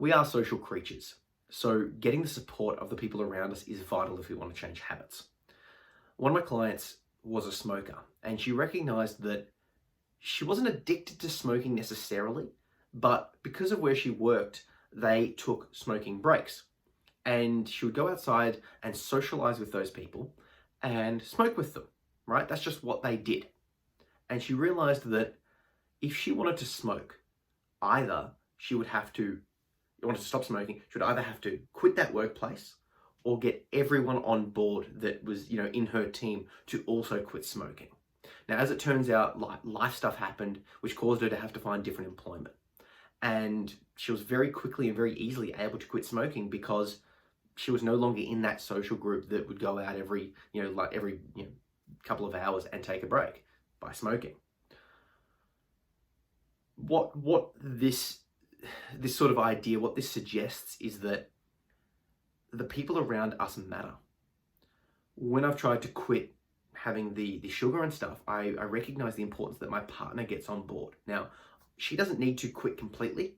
We are social creatures, so getting the support of the people around us is vital if we want to change habits. One of my clients was a smoker, and she recognized that she wasn't addicted to smoking necessarily, but because of where she worked, they took smoking breaks. And she would go outside and socialize with those people and smoke with them, right? That's just what they did. And she realized that if she wanted to smoke, either she would have to, wanted to stop smoking, she would either have to quit that workplace or get everyone on board that was, in her team to also quit smoking. Now, as it turns out, life stuff happened, which caused her to have to find different employment. And she was very quickly and very easily able to quit smoking because she was no longer in that social group that would go out every couple of hours and take a break by smoking. What this sort of idea, what this suggests is that the people around us matter. When I've tried to quit having the sugar and stuff, I recognize the importance that my partner gets on board. Now, she doesn't need to quit completely,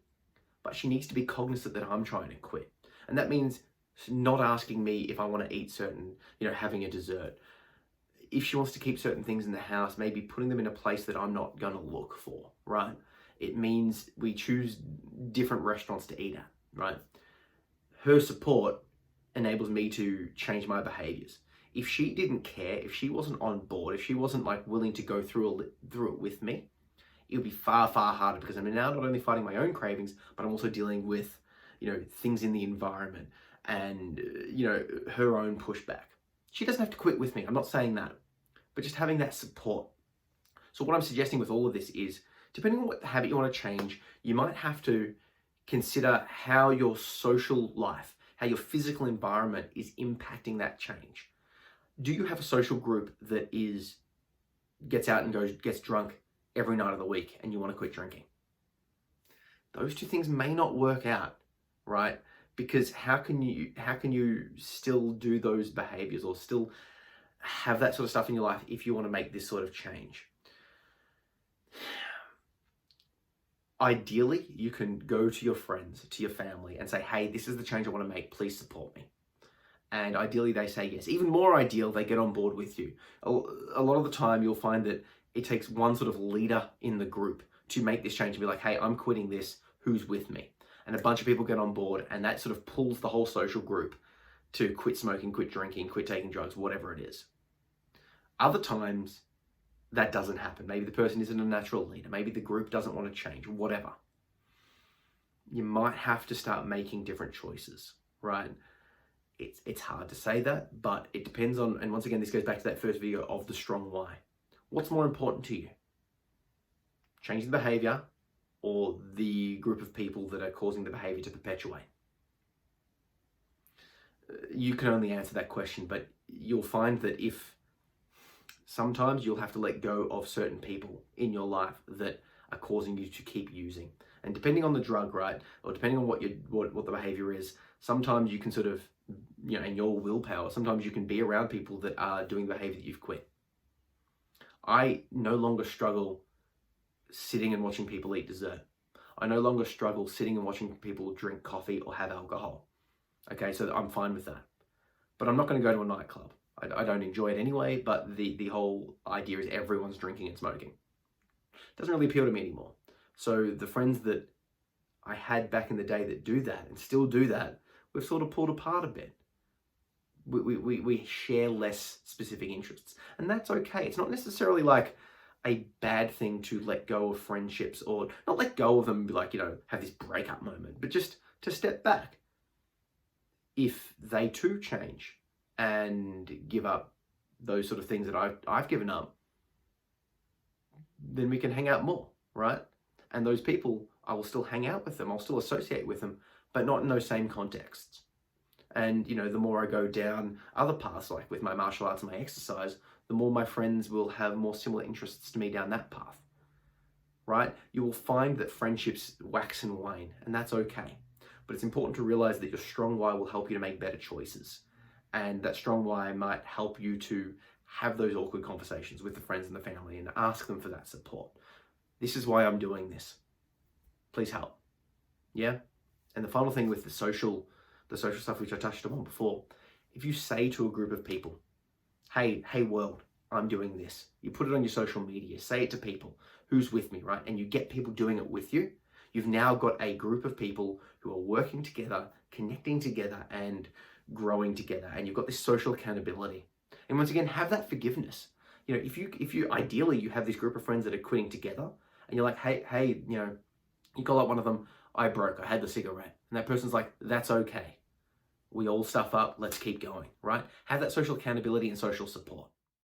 but she needs to be cognizant that I'm trying to quit. And that means not asking me if I want to eat certain, having a dessert. If she wants to keep certain things in the house, maybe putting them in a place that I'm not going to look for, right? It means we choose different restaurants to eat at, right? Her support enables me to change my behaviors. If she didn't care, if she wasn't on board, if she wasn't willing to go through it with me, it would be far, far harder because I'm now not only fighting my own cravings, but I'm also dealing with, things in the environment and, her own pushback. She doesn't have to quit with me. I'm not saying that, but just having that support. So what I'm suggesting with all of this is, depending on what habit you want to change, you might have to consider how your social life, how your physical environment is impacting that change. Do you have a social group that gets out and gets drunk every night of the week and you want to quit drinking? Those two things may not work out, right? Because how can you still do those behaviors or still have that sort of stuff in your life if you want to make this sort of change? Ideally, you can go to your friends, to your family and say, hey, this is the change I want to make, please support me. And ideally they say yes. Even more ideal, they get on board with you. A lot of the time you'll find that it takes one sort of leader in the group to make this change and be like, hey, I'm quitting this, who's with me? And a bunch of people get on board and that sort of pulls the whole social group to quit smoking, quit drinking, quit taking drugs, whatever it is. Other times that doesn't happen. Maybe the person isn't a natural leader. Maybe the group doesn't want to change, whatever. You might have to start making different choices, right? It's hard to say that, but it depends on, and once again, this goes back to that first video of the strong why. What's more important to you? Changing the behavior or the group of people that are causing the behavior to perpetuate? You can only answer that question, but you'll find that sometimes you'll have to let go of certain people in your life that are causing you to keep using. And depending on the drug, right, or depending on what the behavior is, sometimes you can sort of, and your willpower, sometimes you can be around people that are doing behavior that you've quit. I no longer struggle sitting and watching people eat dessert. I no longer struggle sitting and watching people drink coffee or have alcohol. Okay, so I'm fine with that. But I'm not going to go to a nightclub. I don't enjoy it anyway, but the whole idea is everyone's drinking and smoking. It doesn't really appeal to me anymore. So the friends that I had back in the day that do that and still do that, we've sort of pulled apart a bit. We share less specific interests, and that's okay. It's not necessarily like a bad thing to let go of friendships, or not let go of them and be like, have this breakup moment, but just to step back. If they too change and give up those sort of things that I've given up, then we can hang out more, right? And those people, I will still hang out with them, I'll still associate with them, but not in those same contexts. And, the more I go down other paths, like with my martial arts and my exercise, the more my friends will have more similar interests to me down that path, right? You will find that friendships wax and wane, and that's okay. But it's important to realize that your strong why will help you to make better choices. And that strong why might help you to have those awkward conversations with the friends and the family and ask them for that support. This is why I'm doing this. Please help. Yeah? And the final thing with the social stuff which I touched upon before, if you say to a group of people, hey world, I'm doing this. You put it on your social media, say it to people, who's with me, right? And you get people doing it with you. You've now got a group of people who are working together, connecting together, and growing together. And you've got this social accountability. And once again, have that forgiveness. You know, if you ideally you have this group of friends that are quitting together, and you're like, hey, you know, you call up one of them, I had the cigarette. And that person's like, that's okay. We all stuff up, let's keep going, right? Have that social accountability and social support.